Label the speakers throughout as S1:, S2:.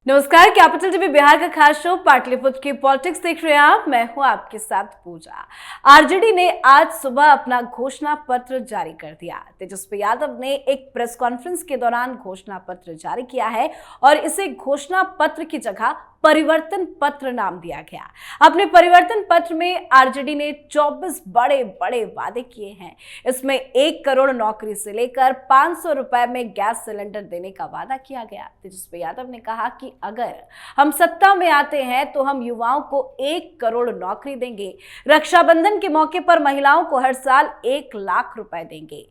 S1: नमस्कार, capital TV Bihar का खास शो पाटलिपुत्र की पॉलिटिक्स देख रहे हैं आप। मैं हूं आपके साथ पूजा। आरजेडी ने आज सुबह अपना घोषणा पत्र जारी कर दिया। तेजस्वी यादव ने एक प्रेस कॉन्फ्रेंस के दौरान घोषणा पत्र जारी किया है और इसे घोषणा पत्र की जगह परिवर्तन पत्र नाम दिया गया। अपने परिवर्तन पत्र में आरजेडी ने 24 बड़े बड़े वादे किए हैं। इसमें 1 करोड़ नौकरी से लेकर 500 रुपए में गैस सिलेंडर देने का वादा किया गया। तेजस्वी यादव ने कहा कि अगर हम सत्ता में आते हैं तो हम युवाओं को 1 करोड़ नौकरी देंगे। रक्षाबंधन के मौके पर महिलाओं को हर साल 1 लाख रुपए देंगे।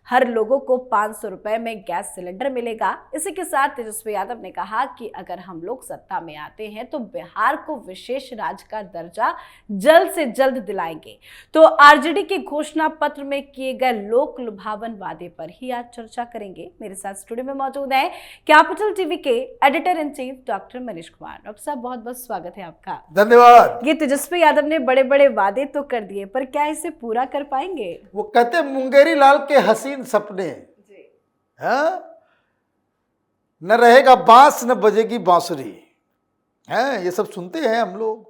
S1: हर लोगों को 500 रुपए में गैस सिलेंडर मिलेगा। इसी के साथ तेजस्वी यादव ने कहा कि अगर हम लोग सत्ता में आते हैं तो बिहार को विशेष राज्य का दर्जा जल्द से जल्द दिलाएंगे। तो आरजेडी के घोषणा पत्र में किए गए लोक लुभावन वादे पर ही आज चर्चा करेंगे। मेरे साथ स्टूडियो में मौजूद है कैपिटल टीवी के editor in chief doctor Manish Kumar. Doctor साहब, बहुत बहुत स्वागत है आपका।
S2: धन्यवाद।
S1: ये तेजस्वी यादव ने बड़े बड़े वादे तो कर दिए, पर क्या इसे पूरा कर पाएंगे?
S2: वो कहते मुंगेरी लाल के हसीन सपने हैं, न रहेगा बांस न बजेगी बांसुरी हैं। ये सब सुनते हैं हम लोग।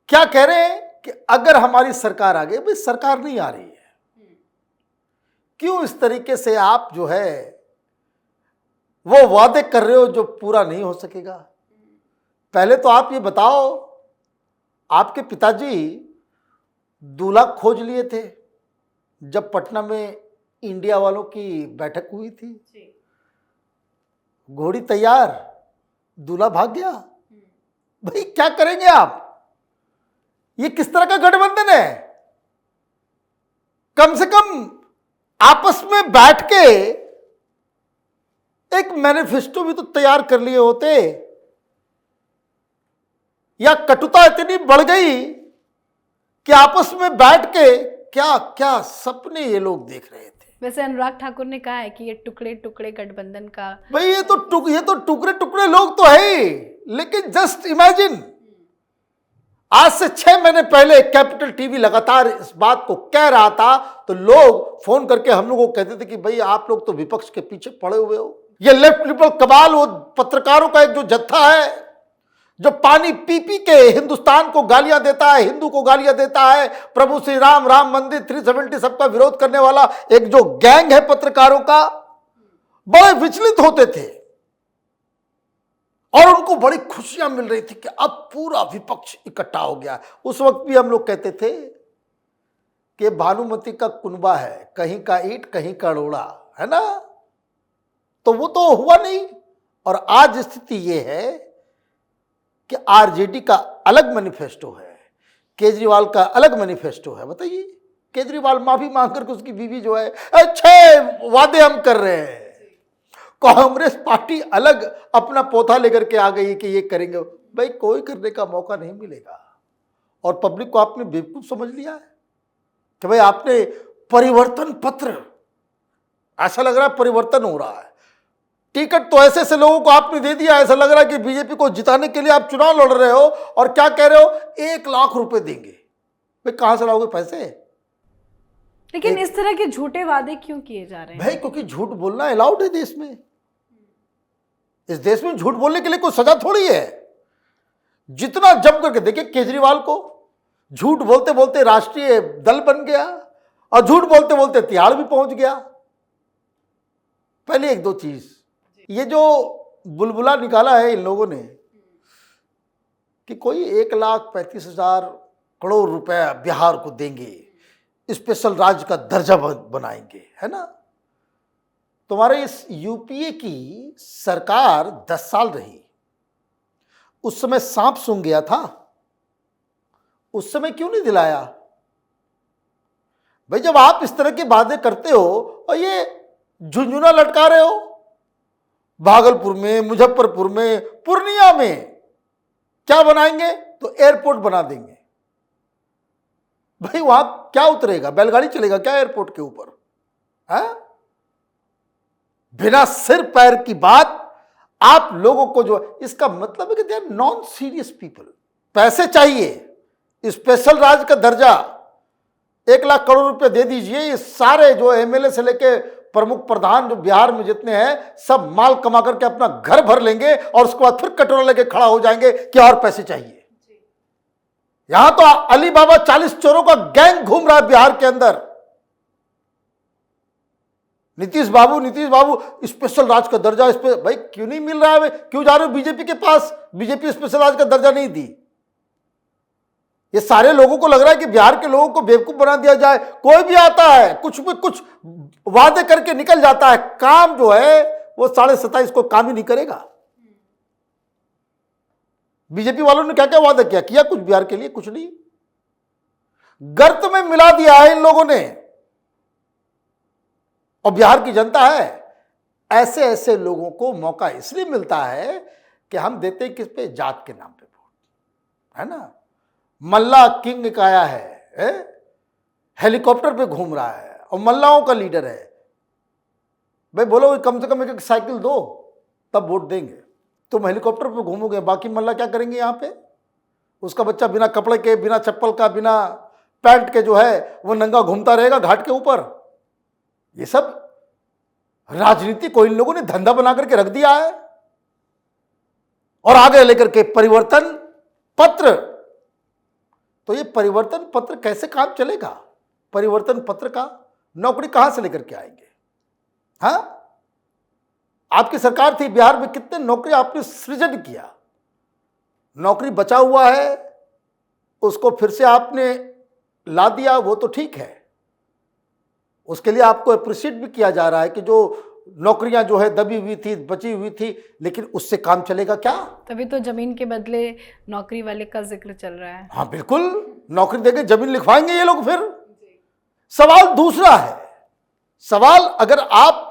S2: क्या कह रहे हैं कि अगर हमारी सरकार आ गई। भाई सरकार नहीं आ रही है, क्यों इस तरीके से आप जो है वो वादे कर रहे हो जो पूरा नहीं हो सकेगा? पहले तो आप ये बताओ, आपके पिताजी दूल्हा खोज लिए थे जब पटना में इंडिया वालों की बैठक हुई थी। घोड़ी तैयार, दूल्हा भाग गया। भाई क्या करेंगे आप? ये किस तरह का गठबंधन है? कम से कम आपस में बैठ के एक मैनिफेस्टो भी तो तैयार कर लिए होते। या कटुता इतनी बढ़ गई कि आपस में बैठ के क्या क्या सपने ये लोग देख रहे थे।
S1: वैसे अनुराग ठाकुर ने कहा है कि ये टुकड़े टुकड़े गठबंधन का।
S2: भाई ये तो टुकड़े टुकड़े लोग तो है ही, लेकिन जस्ट इमेजिन, आज से 6 महीने पहले कैपिटल टीवी लगातार इस बात को कह रहा था तो लोग फोन करके हम लोगों को कहते थे कि भाई आप लोग तो विपक्ष के पीछे पड़े हुए हो। ये लेफ्ट लिबरल कबाल, वो पत्रकारों का एक जो जत्था है जो पानी पी पी के हिंदुस्तान को गालियां देता है, हिंदू को गालियां देता है, प्रभु श्री राम, राम मंदिर, 370 सबका विरोध करने वाला एक जो गैंग है पत्रकारों का, बड़े विचलित होते थे और उनको बड़ी खुशियां मिल रही थी कि अब पूरा विपक्ष इकट्ठा हो गया। उस वक्त भी हम लोग कहते थे कि भानुमति का कुनबा है, कहीं का ईंट कहीं का रोड़ा, है ना? तो वो तो हुआ नहीं। और आज स्थिति ये है कि आरजेडी का अलग मैनिफेस्टो है, केजरीवाल का अलग मैनिफेस्टो है। बताइए, केजरीवाल माफी मांग करके उसकी बीवी जो है 6 वादे हम कर रहे हैं। कांग्रेस पार्टी अलग अपना पोथा लेकर के आ गई कि ये करेंगे। भाई कोई करने का मौका नहीं मिलेगा। और पब्लिक को आपने बेवकूफ समझ लिया है कि भाई आपने परिवर्तन पत्र, ऐसा लग रहा है परिवर्तन हो रहा है। टिकट तो ऐसे ऐसे लोगों को आपने दे दिया, ऐसा लग रहा है कि बीजेपी को जिताने के लिए आप चुनाव लड़ रहे हो। और क्या कह रहे हो? 1 लाख रुपए देंगे। भाई कहां से लाओगे पैसे?
S1: लेकिन इस तरह के झूठे वादे क्यों किए जा रहे हैं?
S2: भाई क्योंकि झूठ बोलना अलाउड है देश में। इस देश में झूठ बोलने के लिए कोई सजा थोड़ी है। जितना जम करके देखिए, केजरीवाल को झूठ बोलते बोलते राष्ट्रीय दल बन गया और झूठ बोलते बोलते तिहाड़ भी पहुंच गया। पहले 1-2 चीज, ये जो बुलबुला निकाला है इन लोगों ने कि कोई 1,35,000 करोड़ रुपए बिहार को देंगे, स्पेशल राज्य का दर्जा बनाएंगे, है ना? तुम्हारे इस यूपीए की सरकार 10 साल रही, उस समय सांप सूंघ गया था, उस समय क्यों नहीं दिलाया? भाई जब आप इस तरह के वादे करते हो और ये झुंझुना लटका रहे हो, भागलपुर में, मुजफ्फरपुर में, पूर्णिया में क्या बनाएंगे? तो एयरपोर्ट बना देंगे। भाई वहां क्या उतरेगा? बैलगाड़ी चलेगा क्या एयरपोर्ट के ऊपर? है बिना सिर पैर की बात आप लोगों को जो, इसका मतलब है कि they are non serious people. पैसे चाहिए, स्पेशल राज्य का दर्जा, 1 लाख करोड़ रुपए दे दीजिए। ये सारे जो एमएलए से लेके प्रमुख प्रधान जो बिहार में जितने हैं सब माल कमा करके अपना घर भर लेंगे और उसके बाद फिर कटोरा लेके खड़ा हो जाएंगे कि और पैसे चाहिए। यहां तो अली बाबा 40 चोरों का गैंग घूम रहा है बिहार के अंदर। नीतीश बाबू स्पेशल राज का दर्जा इस पे भाई क्यों नहीं मिल रहा है? क्यों जा रहे हो बीजेपी के पास? बीजेपी स्पेशल राज का दर्जा नहीं दी। ये सारे लोगों को लग रहा है कि बिहार के लोगों को बेवकूफ बना दिया जाए। कोई भी आता है कुछ भी कुछ वादे करके निकल जाता है, काम जो है वो 27.5 को काम ही नहीं करेगा। बीजेपी वालों ने क्या क्या वादा किया कुछ बिहार के लिए? कुछ नहीं। गर्त में मिला दिया है इन लोगों ने। और बिहार की जनता है, ऐसे ऐसे लोगों को मौका इसलिए मिलता है कि हम देते हैं किस पे? जात के नाम पे वोट, है ना। मल्ला किंग एक आया है, हेलीकॉप्टर पे घूम रहा है और मल्लाओं का लीडर है। भाई बोलो कम से कम एक साइकिल दो तब वोट देंगे। तुम हेलीकॉप्टर पे घूमोगे, बाकी मल्ला क्या करेंगे यहां पे? उसका बच्चा बिना कपड़े के, बिना चप्पल का, बिना पैंट के जो है वो नंगा घूमता रहेगा घाट के ऊपर। ये सब राजनीति को इन लोगों ने धंधा बना करके रख दिया है। और आगे लेकर के परिवर्तन पत्र, तो ये परिवर्तन पत्र कैसे काम चलेगा? परिवर्तन पत्र का नौकरी कहां से लेकर के आएंगे? हाँ, आपकी सरकार थी बिहार में, कितने नौकरी आपने सृजन किया। नौकरी बचा हुआ है उसको फिर से आपने ला दिया, वो तो ठीक है, उसके लिए आपको अप्रिशिएट भी किया जा रहा है कि जो नौकरियां जो है दबी हुई थी, बची हुई थी, लेकिन उससे काम चलेगा क्या?
S1: तभी तो जमीन के बदले नौकरी वाले का जिक्र चल रहा है।
S2: हाँ बिल्कुल, नौकरी देके जमीन लिखवाएंगे ये लोग। फिर सवाल दूसरा है, सवाल अगर आप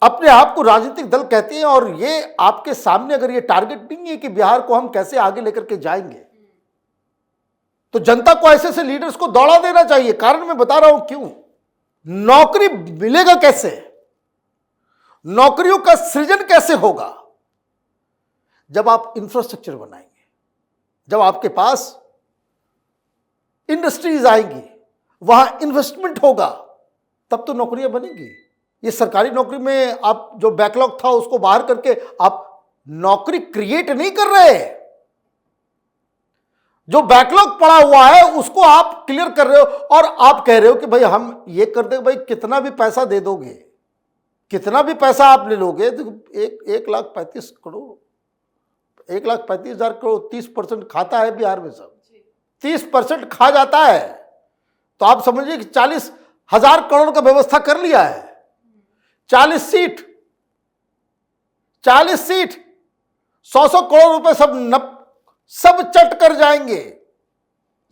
S2: अपने आप को राजनीतिक दल कहते हैं और ये आपके सामने अगर ये टारगेट नहीं है कि बिहार को हम कैसे आगे लेकर के जाएंगे, तो जनता को ऐसे ऐसे लीडर्स को दौड़ा देना चाहिए। कारण मैं बता रहा हूं क्यों। नौकरी मिलेगा कैसे? नौकरियों का सृजन कैसे होगा? जब आप इंफ्रास्ट्रक्चर बनाएंगे, जब आपके पास इंडस्ट्रीज आएंगी, वहां इन्वेस्टमेंट होगा, तब तो नौकरियां बनेंगी। ये सरकारी नौकरी में आप जो बैकलॉग था उसको बाहर करके आप नौकरी क्रिएट नहीं कर रहे। जो बैकलॉग पड़ा हुआ है उसको आप क्लियर कर रहे हो और आप कह रहे हो कि भाई हम ये कर देंगे। भाई कितना भी पैसा दे दोगे, कितना भी पैसा आप ले लोगे, तो 1,35,000 करोड़ 30% खाता है बिहार में। सब 30% खा जाता है, तो आप समझिए कि 40,000 करोड़ का व्यवस्था कर लिया है। 40 सीट 100 करोड़ रुपए सब चट कर जाएंगे।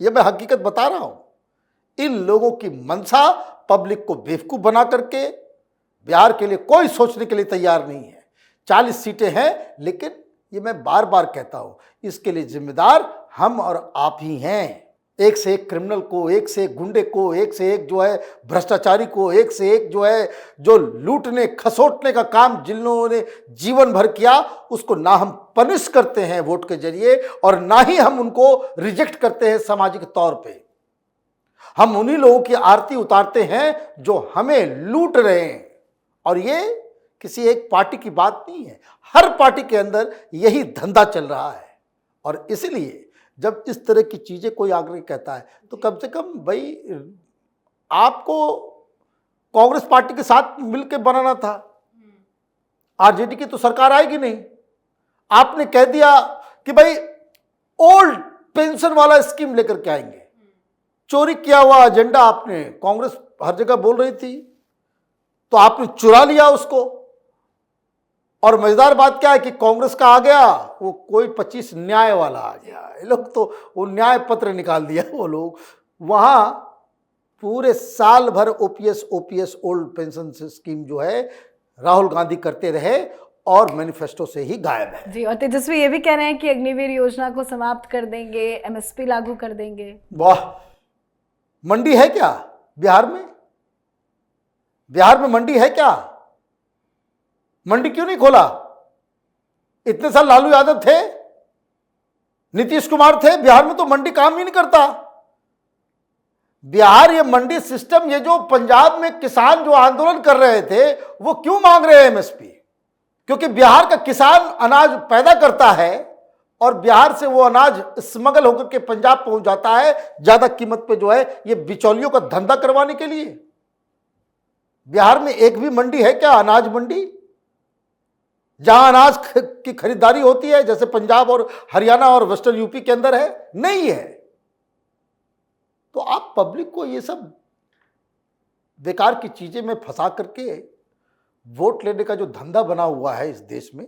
S2: ये मैं हकीकत बता रहा हूं। इन लोगों की मंशा पब्लिक को बेवकूफ बना करके बिहार के लिए कोई सोचने के लिए तैयार नहीं है। 40 सीटें हैं, लेकिन ये मैं बार बार कहता हूं, इसके लिए जिम्मेदार हम और आप ही हैं। एक से एक क्रिमिनल को, एक से एक गुंडे को, एक से एक जो है भ्रष्टाचारी को, एक से एक जो है जो लूटने खसोटने का काम जिन लोगों ने जीवन भर किया, उसको ना हम पनिश करते हैं वोट के जरिए और ना ही हम उनको रिजेक्ट करते हैं सामाजिक तौर पे। हम उन्हीं लोगों की आरती उतारते हैं जो हमें लूट रहे हैं। और ये किसी एक पार्टी की बात नहीं है, हर पार्टी के अंदर यही धंधा चल रहा है। और इसलिए जब इस तरह की चीजें कोई आगे कहता है, तो कम से कम भाई आपको कांग्रेस पार्टी के साथ मिलकर बनाना था। आरजेडी की तो सरकार आएगी नहीं। आपने कह दिया कि भाई ओल्ड पेंशन वाला स्कीम लेकर के आएंगे। चोरी किया हुआ एजेंडा आपने, कांग्रेस हर जगह बोल रही थी, तो आपने चुरा लिया उसको। और मजेदार बात क्या है कि कांग्रेस का आ गया वो कोई 25 न्याय वाला आ गया। ये लोग तो वो न्याय पत्र निकाल दिया। वो लोग वहां पूरे साल भर ओपीएस ओल्ड पेंशन स्कीम जो है राहुल गांधी करते रहे और मैनिफेस्टो से ही गायब है।
S1: जी, और तेजस्वी ये भी कह रहे हैं कि अग्निवीर योजना को समाप्त कर देंगे, एमएसपी लागू कर देंगे।
S2: वाह, मंडी है क्या बिहार में? बिहार में मंडी है क्या? मंडी क्यों नहीं खोला? इतने साल लालू यादव थे, नीतीश कुमार थे, बिहार में तो मंडी काम ही नहीं करता। बिहार ये मंडी सिस्टम, ये जो पंजाब में किसान जो आंदोलन कर रहे थे वो क्यों मांग रहे हैं एमएसपी? क्योंकि बिहार का किसान अनाज पैदा करता है और बिहार से वो अनाज स्मगल होकर के पंजाब पहुंच जाता है ज्यादा कीमत पे, जो है ये बिचौलियों का धंधा करवाने के लिए। बिहार में एक भी मंडी है क्या, अनाज मंडी, जहां अनाज की खरीदारी होती है जैसे पंजाब और हरियाणा और वेस्टर्न यूपी के अंदर है? नहीं है। तो आप पब्लिक को ये सब बेकार की चीजें में फंसा करके वोट लेने का जो धंधा बना हुआ है इस देश में,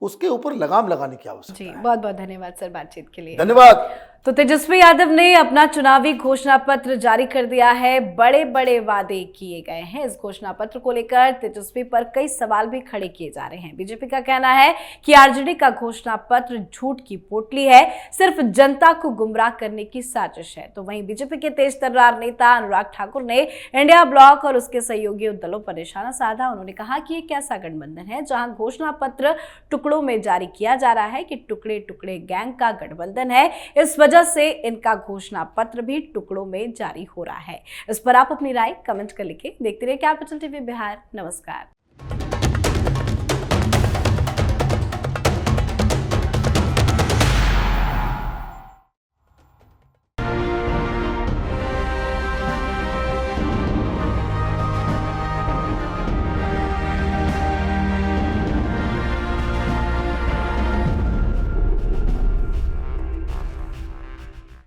S2: उसके ऊपर लगाम लगाने की आवश्यकता है।
S1: बहुत बहुत धन्यवाद सर बातचीत के लिए।
S2: धन्यवाद।
S1: तो तेजस्वी यादव ने अपना चुनावी घोषणा पत्र जारी कर दिया है। बड़े बड़े वादे किए गए हैं। इस घोषणा पत्र को लेकर तेजस्वी पर कई सवाल भी खड़े किए जा रहे हैं। बीजेपी का कहना है कि आरजेडी का घोषणा पत्र झूठ की पोटली है, सिर्फ जनता को गुमराह करने की साजिश है। तो वहीं बीजेपी के तेज तर्रार नेता अनुराग ठाकुर ने इंडिया ब्लॉक और उसके सहयोगी दलों पर निशाना साधा। उन्होंने कहा कि एक ऐसा गठबंधन है जहां घोषणा पत्र टुकड़ों में जारी किया जा रहा है कि टुकड़े टुकड़े गैंग का गठबंधन है। इस वजह से इनका घोषणा पत्र भी टुकड़ों में जारी हो रहा है। इस पर आप अपनी राय कमेंट कर लिखें। देखते रहिए कैपिटल टीवी बिहार। नमस्कार।